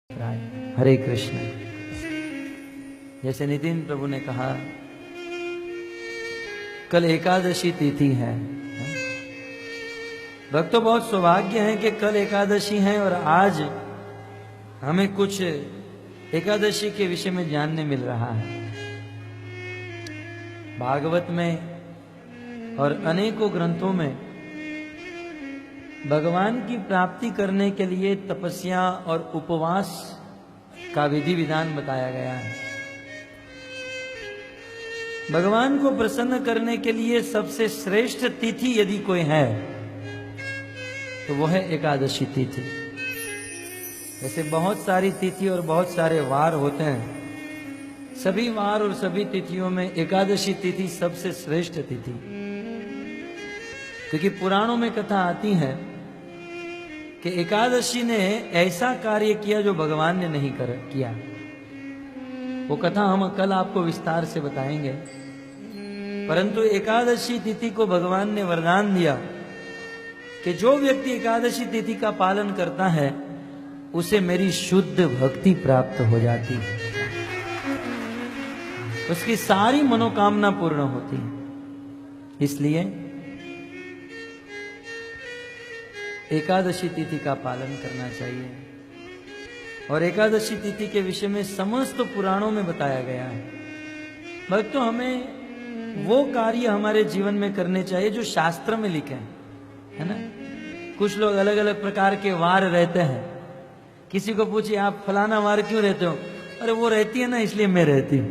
हरे कृष्ण। जैसे नितिन प्रभु ने कहा कल एकादशी तिथि है। भक्तों बहुत सौभाग्य है कि कल एकादशी है और आज हमें कुछ एकादशी के विषय में जानने मिल रहा है। भागवत में और अनेकों ग्रंथों में भगवान की प्राप्ति करने के लिए तपस्या और उपवास का विधि विधान बताया गया है। भगवान को प्रसन्न करने के लिए सबसे श्रेष्ठ तिथि यदि कोई है तो वो है एकादशी तिथि। वैसे बहुत सारी तिथि और बहुत सारे वार होते हैं, सभी वार और सभी तिथियों में एकादशी तिथि सबसे श्रेष्ठ तिथि, क्योंकि पुराणों में कथा आती है कि एकादशी ने ऐसा कार्य किया जो भगवान ने नहीं किया। वो कथा हम कल आपको विस्तार से बताएंगे। परंतु एकादशी तिथि को भगवान ने वरदान दिया कि जो व्यक्ति एकादशी तिथि का पालन करता है उसे मेरी शुद्ध भक्ति प्राप्त हो जाती है, उसकी सारी मनोकामना पूर्ण होती है। इसलिए एकादशी तिथि का पालन करना चाहिए। और एकादशी तिथि के विषय में समस्त पुराणों में बताया गया है। भक्तों हमें वो कार्य हमारे जीवन में करने चाहिए जो शास्त्र में लिखे हैं, है ना। कुछ लोग अलग अलग प्रकार के वार रहते हैं। किसी को पूछिए आप फलाना वार क्यों रहते हो, अरे वो रहती है ना इसलिए मैं रहती हूँ।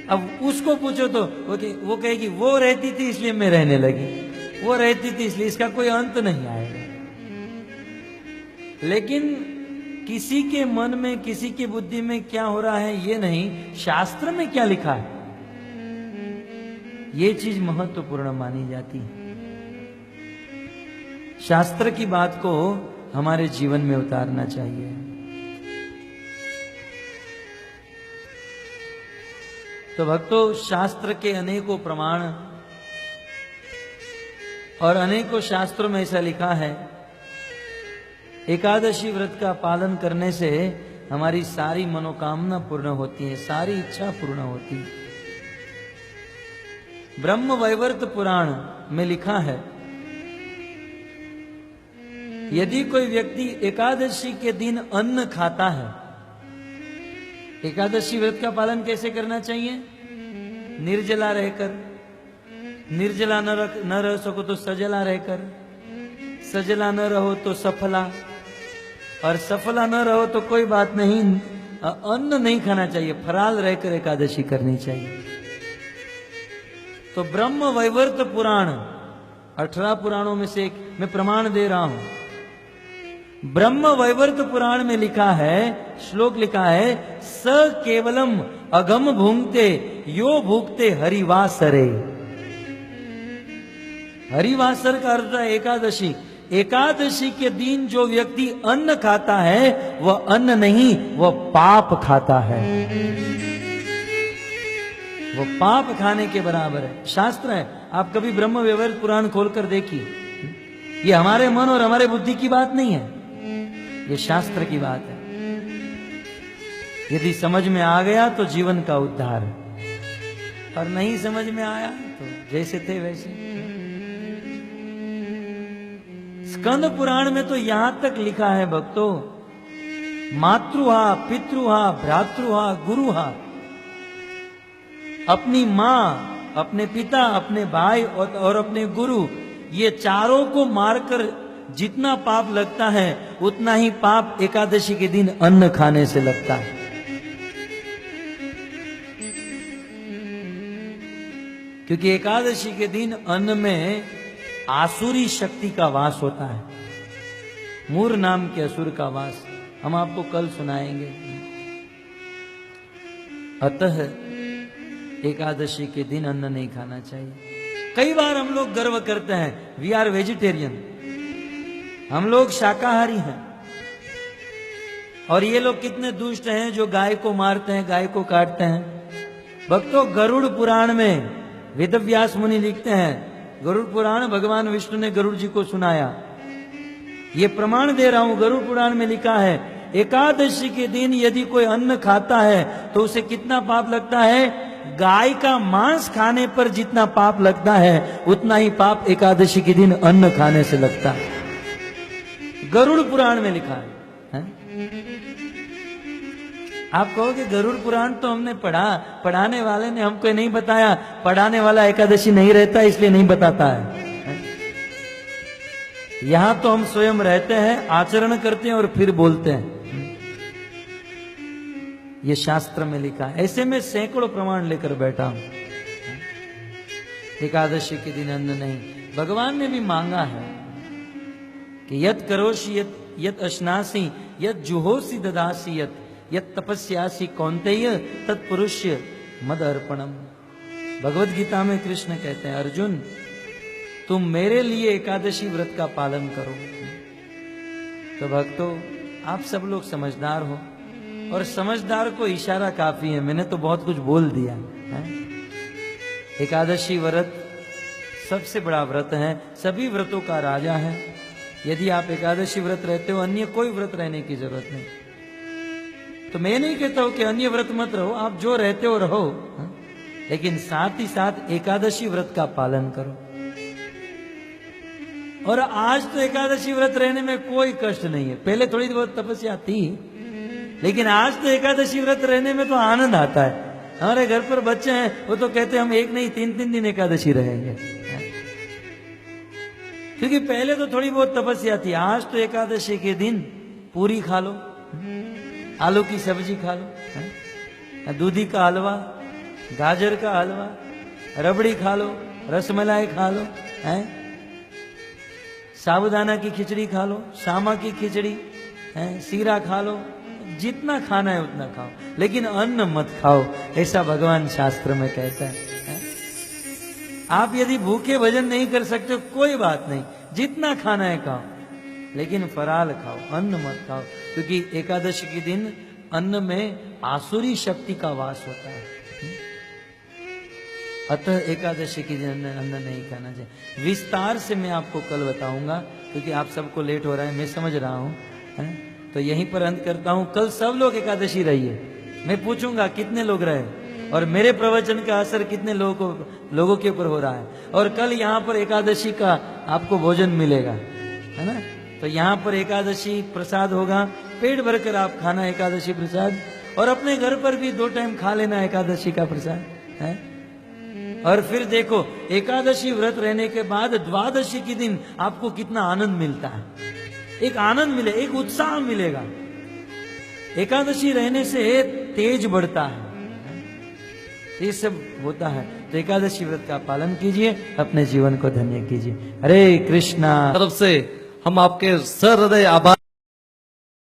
अब उसको पूछो तो वो कहेगी वो रहती थी इसलिए मैं रहने लगी, वो रहती थी इसलिए। इसका कोई अंत नहीं आएगा। लेकिन किसी के मन में किसी की बुद्धि में क्या हो रहा है ये नहीं, शास्त्र में क्या लिखा है ये चीज महत्वपूर्ण मानी जाती है। शास्त्र की बात को हमारे जीवन में उतारना चाहिए। तो भक्तों शास्त्र के अनेकों प्रमाण और अनेकों शास्त्रों में ऐसा लिखा है एकादशी व्रत का पालन करने से हमारी सारी मनोकामना पूर्ण होती है, सारी इच्छा पूर्ण होती है। ब्रह्म वैवर्त पुराण में लिखा है यदि कोई व्यक्ति एकादशी के दिन अन्न खाता है, एकादशी व्रत का पालन कैसे करना चाहिए? निर्जला रहकर, निर्जला न रह सको तो सजला रहकर, सजला न रहो तो सफला, और सफला न रहो तो कोई बात नहीं, अन्न नहीं खाना चाहिए, फराल रहकर एकादशी करनी चाहिए। तो ब्रह्म वैवर्त पुराण 18 पुराणों में से एक मैं प्रमाण दे रहा हूं। ब्रह्म वैवर्त पुराण में लिखा है, श्लोक लिखा है, स केवलम अगम भूंगते यो भूखते हरिवासरे। हरिवासर का अर्थ है एकादशी। एकादशी के दिन जो व्यक्ति अन्न खाता है वह अन्न नहीं, वह पाप खाता है, वह पाप खाने के बराबर है। शास्त्र है, आप कभी ब्रह्म वैवर्त पुराण खोलकर देखिए। ये हमारे मन और हमारे बुद्धि की बात नहीं है, ये शास्त्र की बात है। यदि समझ में आ गया तो जीवन का उद्धार, और नहीं समझ में आया तो जैसे थे वैसे। स्कंद पुराण में तो यहां तक लिखा है भक्तों, मातृहा पितृहा भ्रातृहा गुरुहा, अपनी मां, अपने पिता, अपने भाई और अपने गुरु, ये चारों को मारकर जितना पाप लगता है उतना ही पाप एकादशी के दिन अन्न खाने से लगता है। क्योंकि एकादशी के दिन अन्न में आसुरी शक्ति का वास होता है, मूर नाम के असुर का वास। हम आपको कल सुनाएंगे। अतः एकादशी के दिन अन्न नहीं खाना चाहिए। कई बार हम लोग गर्व करते हैं वी आर वेजिटेरियन, हम लोग शाकाहारी हैं, और ये लोग कितने दुष्ट हैं जो गाय को मारते हैं, गाय को काटते हैं। भक्तों गरुड़ पुराण में वेदव्यास मुनि लिखते हैं, गरुड़ पुराण भगवान विष्णु ने गरुड़ जी को सुनाया। ये प्रमाण दे रहा हूं, गरुड़ पुराण में लिखा है एकादशी के दिन यदि कोई अन्न खाता है तो उसे कितना पाप लगता है? गाय का मांस खाने पर जितना पाप लगता है उतना ही पाप एकादशी के दिन अन्न खाने से लगता है। गरुड़ पुराण में लिखा है? आप कहोगे गरुड़ पुराण तो हमने पढ़ा, पढ़ाने वाले ने हमको नहीं बताया। पढ़ाने वाला एकादशी नहीं रहता इसलिए नहीं बताता है। यहां तो हम स्वयं रहते हैं, आचरण करते हैं और फिर बोलते हैं। ये शास्त्र में लिखा है। ऐसे में सैकड़ों प्रमाण लेकर बैठा हूं। एकादशी के दिन अन्न नहीं। भगवान ने भी मांगा है कि यत करोषि यत अश्नासी यत जुहोसी ददासी यत तपस्यासी कौन्तेय तत्पुरुष्य मद अर्पणम। भगवत गीता में कृष्ण कहते हैं, अर्जुन तुम मेरे लिए एकादशी व्रत का पालन करो। तो भक्तों, आप सब लोग समझदार हो और समझदार को इशारा काफी है। मैंने तो बहुत कुछ बोल दिया है। एकादशी व्रत सबसे बड़ा व्रत है, सभी व्रतों का राजा है। यदि आप एकादशी व्रत रहते हो, अन्य कोई व्रत रहने की जरूरत नहीं। तो मैं नहीं कहता हूं कि अन्य व्रत मत रहो, आप जो रहते हो रहो, लेकिन साथ ही साथ एकादशी व्रत का पालन करो। और आज तो एकादशी व्रत रहने में कोई कष्ट नहीं है। पहले थोड़ी बहुत तपस्या थी, लेकिन आज तो एकादशी व्रत रहने में तो आनंद आता है। हमारे घर पर बच्चे हैं, वो तो कहते हैं हम एक नहीं 3-3 दिन एकादशी रहेंगे, क्योंकि पहले तो थोड़ी बहुत तपस्या थी। आज तो एकादशी के दिन पूरी खा लो, आलू की सब्जी खा लो, दूधी का हलवा, गाजर का हलवा, रबड़ी खा लो, रसमलाई खा लो, साबूदाना की खिचड़ी खा लो, शामा की खिचड़ी, सीरा खा लो। जितना खाना है उतना खाओ, लेकिन अन्न मत खाओ, ऐसा भगवान शास्त्र में कहता है। आप यदि भूखे भजन नहीं कर सकते कोई बात नहीं, जितना खाना है खाओ, लेकिन फराल खाओ, अन्न मत खाओ, क्योंकि एकादशी के दिन अन्न में आसुरी शक्ति का वास होता है। अतः एकादशी के दिन अन्न नहीं खाना चाहिए। विस्तार से मैं आपको कल बताऊंगा, क्योंकि आप सबको लेट हो रहा है, मैं समझ रहा हूं। तो यहीं पर अंत करता हूं। कल सब लोग एकादशी रहिए। मैं पूछूंगा कितने लोग रहे और मेरे प्रवचन का असर कितने लोगों के ऊपर हो रहा है। और कल यहाँ पर एकादशी का आपको भोजन मिलेगा, है ना। तो यहाँ पर एकादशी प्रसाद होगा, पेट भरकर आप खाना एकादशी प्रसाद, और अपने घर पर भी 2 टाइम खा लेना एकादशी का प्रसाद है। और फिर देखो एकादशी व्रत रहने के बाद द्वादशी के दिन आपको कितना आनंद मिलता है। एक आनंद मिले, एक उत्साह मिलेगा। एकादशी रहने से तेज बढ़ता है, ये सब होता है। तो एकादशी व्रत का पालन कीजिए, अपने जीवन को धन्य कीजिए। हरे कृष्णा। तरफ से हम आपके सहृदय आभार